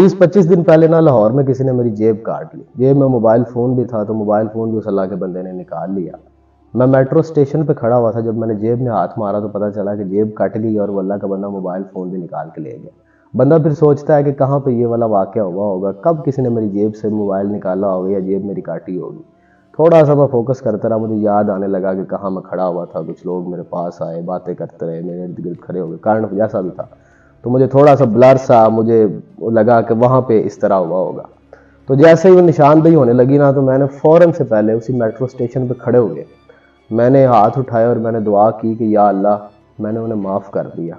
20-25 दिन पहले ना लाहौर में किसी ने मेरी जेब काट ली। जेब में मोबाइल फ़ोन भी था, तो मोबाइल फ़ोन भी उस अल्लाह के बंदे ने निकाल लिया। मैं मेट्रो स्टेशन पे खड़ा हुआ था, जब मैंने जेब में हाथ मारा तो पता चला कि जेब कट गई और वो अल्लाह का बंदा मोबाइल फ़ोन भी निकाल के ले गया। बंदा फिर सोचता है कि कहाँ पे ये वाला वाक़या हुआ होगा, कब किसी ने मेरी जेब से मोबाइल निकाला होगा या जेब मेरी काटी होगी। थोड़ा सा मैं फोकस करता रहा, मुझे याद आने लगा कि कहाँ मैं खड़ा हुआ था, कुछ लोग मेरे पास आए, बातें करते रहे, मेरे इर्द गिर्द खड़े हो गए, कारण जैसा भी था। तो मुझे थोड़ा सा ब्लर सा मुझे लगा कि वहाँ पे इस तरह हुआ होगा। तो जैसे ही वो निशानदेही होने लगी ना, तो मैंने फ़ौरन से पहले उसी मेट्रो स्टेशन पे खड़े हो गए, मैंने हाथ उठाया और मैंने दुआ की कि या अल्लाह मैंने उन्हें माफ़ कर दिया,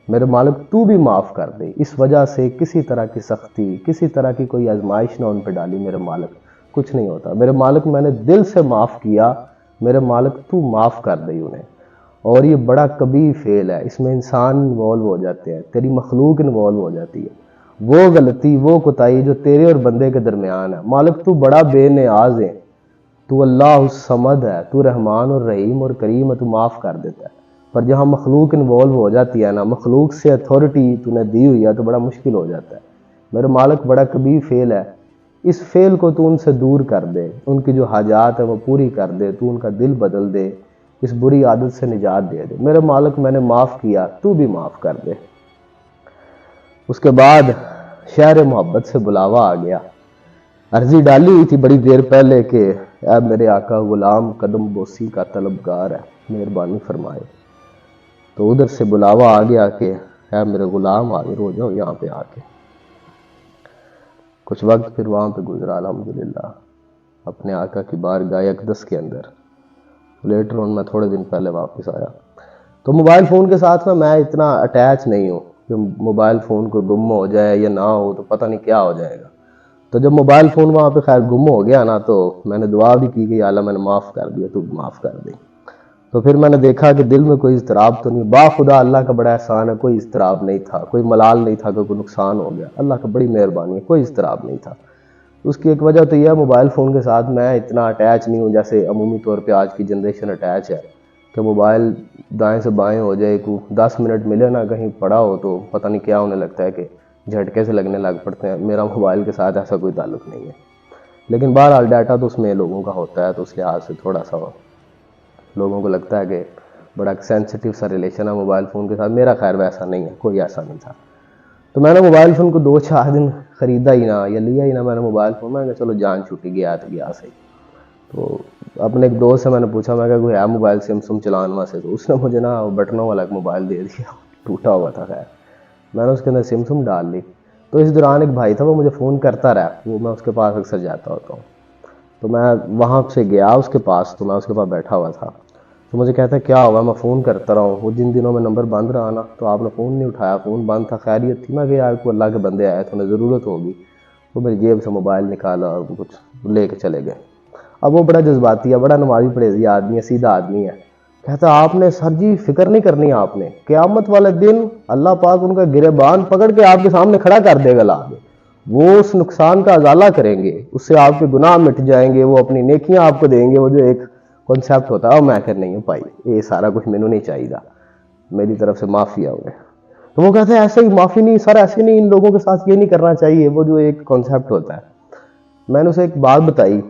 मेरे मालिक तू भी माफ़ कर दे। इस वजह से किसी तरह की सख्ती, किसी तरह की कोई आजमाइश ना उन पर डाली मेरे मालिक, कुछ नहीं होता मेरे मालिक, मैंने दिल से माफ़ किया, मेरे मालिक तू माफ़ कर दे उन्हें। और ये बड़ा कबीह फेल है, इसमें इंसान इन्वॉल्व हो जाते हैं, तेरी मखलूक इन्वॉल्व हो जाती है। वो गलती, वो कोताही जो तेरे और बंदे के दरमियान है, मालिक तू बड़ा बेनियाज है, तू अल्लाह समद है, तू रहमान और रहीम और करीम है, तू माफ़ कर देता है। पर जहाँ मखलूक इन्वॉल्व हो जाती है ना, मखलूक से अथॉरिटी तूने दी हुई है, तो बड़ा मुश्किल हो जाता है। मेरे मालिक बड़ा कबीह फेल है, इस फेल को तू उनसे दूर कर दे, उनकी जो हाजात है वो पूरी कर दे, तू उनका दिल बदल दे, इस बुरी आदत से निजात दे दे। मेरे मालिक मैंने माफ़ किया, तू भी माफ़ कर दे। उसके बाद शहर मोहब्बत से बुलावा आ गया। अर्जी डाली हुई थी बड़ी देर पहले कि ऐ मेरे आका गुलाम कदम बोसी का तलबगार है, मेहरबानी फरमाए। तो उधर से बुलावा आ गया कि ऐ मेरे गुलाम हाजिर हो जाओ यहाँ पे आके। कुछ वक्त फिर वहाँ पे गुजरा अल्हम्दुलिल्लाह, अपने आका की बारगाह अक़दस के अंदर। लेटर ऑन मैं थोड़े दिन पहले वापस आया। तो मोबाइल फ़ोन के साथ ना मैं इतना अटैच नहीं हूँ कि मोबाइल फ़ोन को गुम हो जाए या ना हो तो पता नहीं क्या हो जाएगा। तो जब मोबाइल फ़ोन वहाँ पे खैर गुम हो गया ना, तो मैंने दुआ भी की कि या अल्लाह मैंने माफ़ कर दिया, तू माफ़ कर दे। तो फिर मैंने देखा कि दिल में कोई इज़्तिराब तो नहीं, बाखुदा अल्लाह का बड़ा एहसान है, कोई इज़्तिराब नहीं था, कोई मलाल नहीं था कि कोई नुकसान हो गया, अल्लाह का बड़ी मेहरबानी है, कोई इज़्तिराब नहीं था। उसकी एक वजह तो यह मोबाइल फ़ोन के साथ मैं इतना अटैच नहीं हूँ जैसे अमूमी तौर पे आज की जनरेशन अटैच है, कि मोबाइल दाएं से बाएं हो जाए, को 10 मिनट मिले ना कहीं पड़ा हो तो पता नहीं क्या होने लगता है कि झटके से लगने लग पड़ते हैं। मेरा मोबाइल के साथ ऐसा कोई ताल्लुक़ नहीं है, लेकिन बहरहाल डाटा तो उसमें लोगों का होता है, तो उस लिहाज से थोड़ा सा लोगों को लगता है कि बड़ा सेंसिटिव सा रिलेशन है मोबाइल फ़ोन के साथ। मेरा खैर वैसा नहीं है, कोई ऐसा नहीं था। तो मैंने मोबाइल फ़ोन को 2-4 दिन ख़रीदा ही ना या लिया ही ना मैंने मोबाइल फ़ोन। मैंने कहा चलो जान छुट्टी, गया तो गया सही। तो अपने एक दोस्त से मैंने पूछा, मैं कहा कोई है मोबाइल सैमसंग चलाने से, तो उसने मुझे ना बटनों वाला एक मोबाइल दे दिया, टूटा हुआ था। खैर मैंने उसके अंदर सैमसंग डाल ली। तो इस दौरान एक भाई था, वो मुझे फ़ोन करता रहा, वो मैं उसके पास अक्सर जाता होता हूँ। तो मैं वहाँ से गया उसके पास, तो मैं उसके पास बैठा हुआ था। तो मुझे कहता है क्या हुआ, मैं फ़ोन करता रहा हूँ, वो जिन दिनों में नंबर बंद रहा ना, तो आपने फ़ोन नहीं उठाया, फ़ोन बंद था, खैरियत थी। मैं यार को अल्लाह के बंदे आए थे, उन्हें ज़रूरत होगी। वो मेरी जेब से मोबाइल निकाला और कुछ ले कर चले गए। अब वो बड़ा जज्बाती है, बड़ा नमाज़ी परहेज़ी आदमी है, सीधा आदमी है। कहता आपने सर जी फिक्र नहीं करनी, आपने क़यामत वाले दिन अल्लाह पाक उनका गिरेबान पकड़ के आपके सामने खड़ा कर देगा ला के, वो उस नुकसान का अजाला करेंगे, उससे आपके गुनाह मिट जाएंगे, वो अपनी नेकियां आपको देंगे। वो जो एक कॉन्सेप्ट होता है, मैं कर नहीं हूँ भाई, ये सारा कुछ मैनू नहीं चाहिए, मेरी तरफ से माफ़ी है उन्हें। तो वो कहते हैं ऐसे ही माफ़ी नहीं सर, ऐसे नहीं, इन लोगों के साथ ये नहीं करना चाहिए, वो जो एक कॉन्सेप्ट होता है। मैंने उसे एक बात बताई।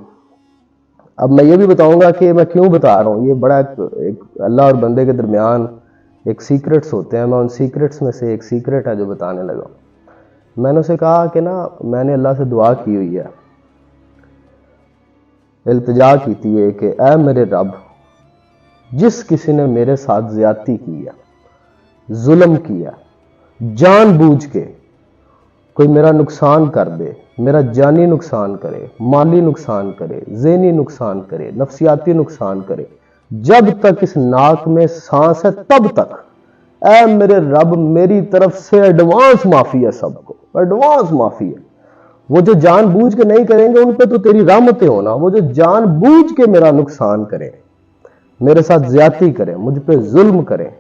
अब मैं ये भी बताऊंगा कि मैं क्यों बता रहा हूँ, ये बड़ा एक अल्लाह और बंदे के दरमियान एक सीक्रेट्स होते हैं। मैं उन सीक्रेट्स में से एक सीक्रेट है जो बताने लगा। मैंने उसे कहा कि ना मैंने अल्लाह से दुआ की हुई है, इल्तिजा की थी है कि ऐ मेरे रब, जिस किसी ने मेरे साथ ज्यादती की है, जुल्म किया, जानबूझ के कोई मेरा नुकसान कर दे, मेरा जानी नुकसान करे, माली नुकसान करे, ज़हनी नुकसान करे, नफ्सियाती नुकसान करे, जब तक इस नाक में सांस है तब तक, ऐ मेरे रब मेरी तरफ से एडवांस माफ़ी है, सबको एडवांस माफ़ी है। वो जो जानबूझ के नहीं करेंगे उन पे तो तेरी रहमतें होना, वो जो जानबूझ के मेरा नुकसान करें, मेरे साथ ज्यादती करें, मुझ पे जुल्म करें,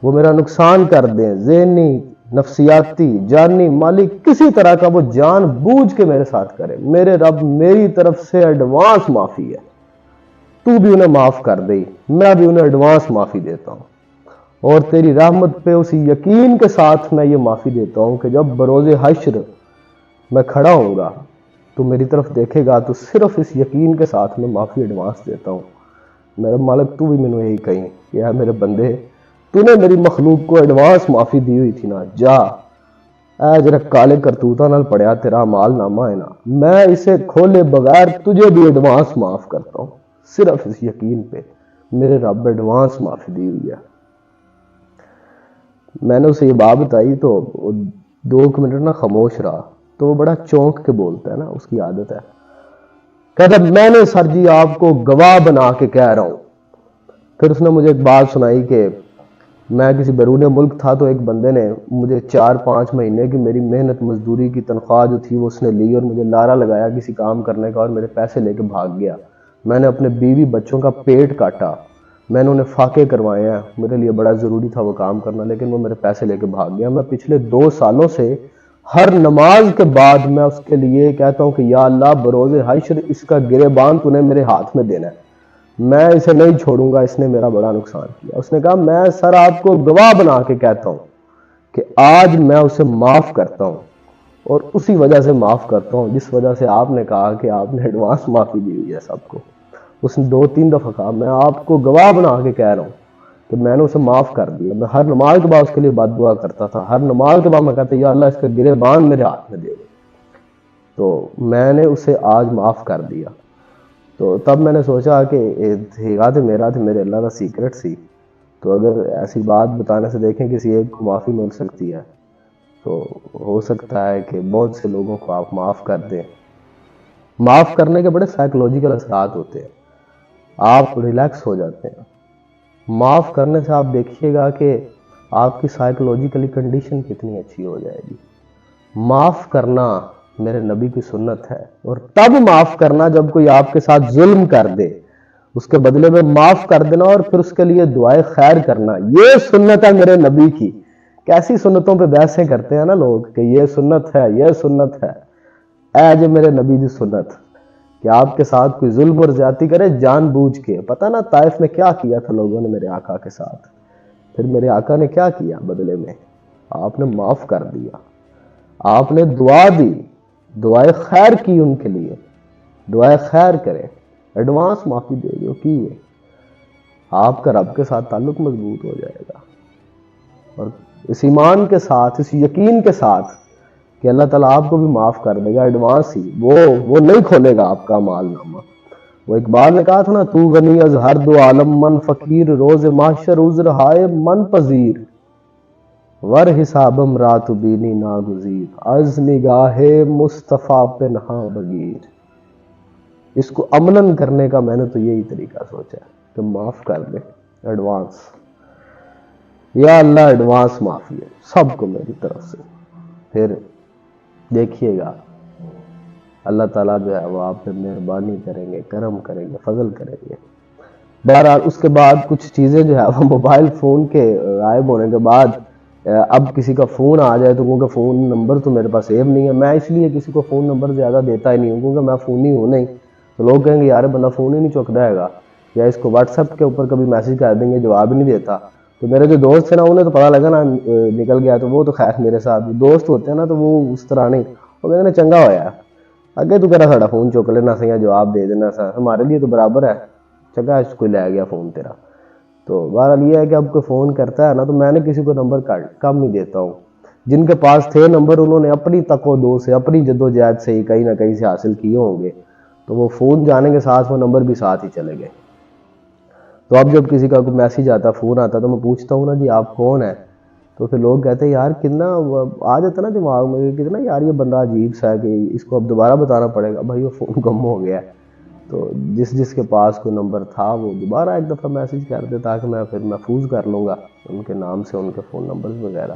वो मेरा नुकसान कर दें, ज़हनी, नफ्सियाती, जानी, माली, किसी तरह का वो जानबूझ के मेरे साथ करें, मेरे रब मेरी तरफ से एडवांस माफ़ी है, तू भी उन्हें माफ़ कर दे, मैं भी उन्हें एडवांस माफ़ी देता हूँ। और तेरी रहमत पे उसी यकीन के साथ मैं ये माफ़ी देता हूँ कि जब बरोज़े हश्र میں کھڑا ہوں گا تو میری طرف دیکھے گا تو صرف اس یقین کے ساتھ میں معافی ایڈوانس دیتا ہوں، میرے مالک تو بھی میں نے یہی کہیں کہ اے میرے بندے، تو نے میری مخلوق کو ایڈوانس معافی دی ہوئی تھی نا، جا اے جرا کالے کرتوتاں نال پڑیا تیرا مال نامہ ہے نا، میں اسے کھولے بغیر تجھے بھی ایڈوانس معاف کرتا ہوں، صرف اس یقین پہ میرے رب ایڈوانس معافی دی ہوئی ہے۔ میں نے اسے یہ بات بتائی تو 2 منٹ نا خاموش رہا، تو وہ بڑا چونک کے بولتا ہے نا، اس کی عادت ہے، کہتا میں نے سر جی آپ کو گواہ بنا کے کہہ رہا ہوں۔ پھر اس نے مجھے ایک بات سنائی کہ میں کسی بیرون ملک تھا تو ایک بندے نے مجھے 4-5 مہینے کی میری محنت مزدوری کی تنخواہ جو تھی وہ اس نے لی اور مجھے لارا لگایا کسی کام کرنے کا، اور میرے پیسے لے کے بھاگ گیا۔ میں نے اپنے بیوی بچوں کا پیٹ کاٹا، میں نے انہیں فاقے کروائے ہیں، میرے لیے بڑا ضروری تھا وہ کام کرنا، لیکن وہ میرے پیسے لے کے بھاگ گیا۔ میں پچھلے 2 سالوں سے ہر نماز کے بعد میں اس کے لیے کہتا ہوں کہ یا اللہ بروز حشر اس کا گریبان تو نے میرے ہاتھ میں دینا ہے، میں اسے نہیں چھوڑوں گا، اس نے میرا بڑا نقصان کیا۔ اس نے کہا میں سر آپ کو گواہ بنا کے کہتا ہوں کہ آج میں اسے معاف کرتا ہوں، اور اسی وجہ سے معاف کرتا ہوں جس وجہ سے آپ نے کہا کہ آپ نے ایڈوانس معافی دی ہوئی ہے سب کو۔ اس نے 2-3 دفعہ کہا میں آپ کو گواہ بنا کے کہہ رہا ہوں کہ میں نے اسے معاف کر دیا۔ میں ہر نماز کے بعد اس کے لیے بد دعا کرتا تھا، ہر نماز کے بعد میں کہتا یا اللہ اس کا گریبان میرے ہاتھ میں دے دے، تو میں نے اسے آج معاف کر دیا۔ تو تب میں نے سوچا کہ تو میرا تھا میرے اللہ کا سیکرٹ سی، تو اگر ایسی بات بتانے سے دیکھیں کسی ایک کو معافی مل سکتی ہے تو ہو سکتا ہے کہ بہت سے لوگوں کو آپ معاف کر دیں۔ معاف کرنے کے بڑے سائیکولوجیکل اثرات ہوتے ہیں، آپ ریلیکس ہو جاتے ہیں۔ معاف کرنے سے آپ دیکھیے گا کہ آپ کی سائیکولوجیکلی کنڈیشن کتنی اچھی ہو جائے گی۔ معاف کرنا میرے نبی کی سنت ہے، اور تب معاف کرنا جب کوئی آپ کے ساتھ ظلم کر دے، اس کے بدلے میں معاف کر دینا اور پھر اس کے لیے دعائے خیر کرنا، یہ سنت ہے میرے نبی کی۔ کیسی سنتوں پہ بحثیں کرتے ہیں نا لوگ کہ یہ سنت ہے یہ سنت ہے، اے جو میرے نبی کی سنت کہ آپ کے ساتھ کوئی ظلم اور زیادتی کرے جان بوجھ کے، پتہ نا طائف میں کیا کیا تھا لوگوں نے میرے آقا کے ساتھ، پھر میرے آقا نے کیا کیا بدلے میں، آپ نے معاف کر دیا، آپ نے دعا دی، دعائے خیر کی ان کے لیے، دعائے خیر کریں، ایڈوانس معافی دے دو کیے، آپ کا رب کے ساتھ تعلق مضبوط ہو جائے گا، اور اس ایمان کے ساتھ اس یقین کے ساتھ کہ اللہ تعالیٰ آپ کو بھی معاف کر دے گا ایڈوانس ہی، وہ نہیں کھولے گا آپ کا مال نامہ۔ وہ اقبال نے کہا تھا نا تو غنی از ہر دو عالم من فقیر، روز محشر عذر ہائے من پذیر، ور حسابم رات بینی ناگزیر، از نگاہ مصطفیٰ پہ نہاں بغیر۔ اس کو عملاً کرنے کا میں نے تو یہی طریقہ سوچا ہے کہ معاف کر دے ایڈوانس، یا اللہ ایڈوانس معافی ہے سب کو میری طرف سے، پھر دیکھیے گا اللہ تعالیٰ جو ہے وہ آپ پہ مہربانی کریں گے، کرم کریں گے، فضل کریں گے۔ بہرحال اس کے بعد کچھ چیزیں جو ہے وہ موبائل فون کے غائب ہونے کے بعد اب کسی کا فون آ جائے تو کیونکہ فون نمبر تو میرے پاس سیو نہیں ہے، میں اس لیے کسی کو فون نمبر زیادہ دیتا ہی نہیں ہوں کیونکہ میں فون ہی ہوں نہیں، تو لوگ کہیں گے یار بندہ فون ہی نہیں چک رہے گا، یا اس کو واٹس ایپ کے اوپر کبھی میسج کر دیں گے جواب ہی نہیں دیتا۔ تو میرے جو دوست ہیں نا انہیں تو پتہ لگا نا نکل گیا، تو وہ تو خیر میرے ساتھ دوست ہوتے ہیں نا تو وہ اس طرح نہیں، وہ کہتے ہیں چنگا ہوا اگے تو کہہ ساڑا فون چک لینا سا یا جواب دے دینا سا، ہمارے لیے تو برابر ہے، چنگا اس کو لے گیا فون تیرا۔ تو بہرحال یہ ہے کہ اب کوئی فون کرتا ہے نا تو میں نے کسی کو نمبر کم ہی دیتا ہوں، جن کے پاس تھے نمبر انہوں نے اپنی تک و دو سے اپنی جدوجہد سے ہی کہیں نہ کہیں سے حاصل کیے ہوں گے، تو وہ فون جانے کے ساتھ وہ نمبر بھی ساتھ ہی چلے گئے۔ تو اب جب کسی کا کوئی میسیج آتا فون آتا تو میں پوچھتا ہوں نا جی آپ کون ہیں، تو پھر لوگ کہتے ہیں یار کتنا آ جاتا نا دماغ میں کتنا یار یہ بندہ عجیب سا ہے کہ اس کو اب دوبارہ بتانا پڑے گا، بھائی وہ فون گم ہو گیا ہے، تو جس کے پاس کوئی نمبر تھا وہ دوبارہ ایک دفعہ میسیج کر دے تاکہ میں پھر محفوظ کر لوں گا ان کے نام سے ان کے فون نمبرز وغیرہ۔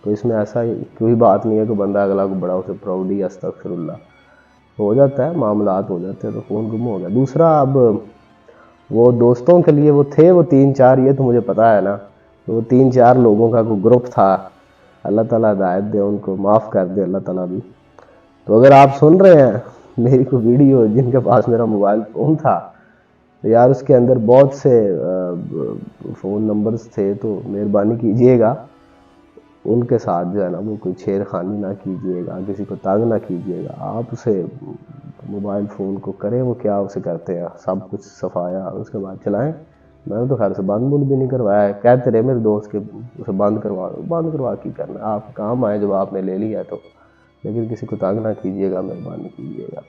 تو اس میں ایسا کوئی بات نہیں ہے کہ بندہ اگلا کو بڑا اسے پراؤڈلی استغفر اللہ ہو جاتا ہے، معاملات ہو جاتے ہیں تو فون گم ہو گیا۔ دوسرا اب وہ دوستوں کے لیے وہ تھے وہ 3-4، یہ تو مجھے پتا ہے نا، وہ 3-4 لوگوں کا کوئی گروپ تھا، اللہ تعالیٰ ہدایت دے ان کو، معاف کر دے اللہ تعالیٰ بھی۔ تو اگر آپ سن رہے ہیں میری کوئی ویڈیو جن کے پاس میرا موبائل فون تھا تو یار اس کے اندر بہت سے فون نمبرز تھے، تو مہربانی کیجئے گا ان کے ساتھ جو ہے نا وہ کوئی چھیڑ خانی نہ کیجیے گا، کسی کو تنگ نہ کیجیے گا. آپ اسے موبائل فون کو کریں وہ کیا اسے کرتے ہیں، سب کچھ صفایا اس کے بعد چلائیں. میں نے تو خیر سے بند بھی نہیں کروایا ہے، کہتے رہے میرے دوست کے اسے بند کروا کی کرنا، آپ کام آئے جب آپ نے لے لیا ہے تو. لیکن کسی کو تنگ نہ کیجیے گا، مہربانی کیجیے گا.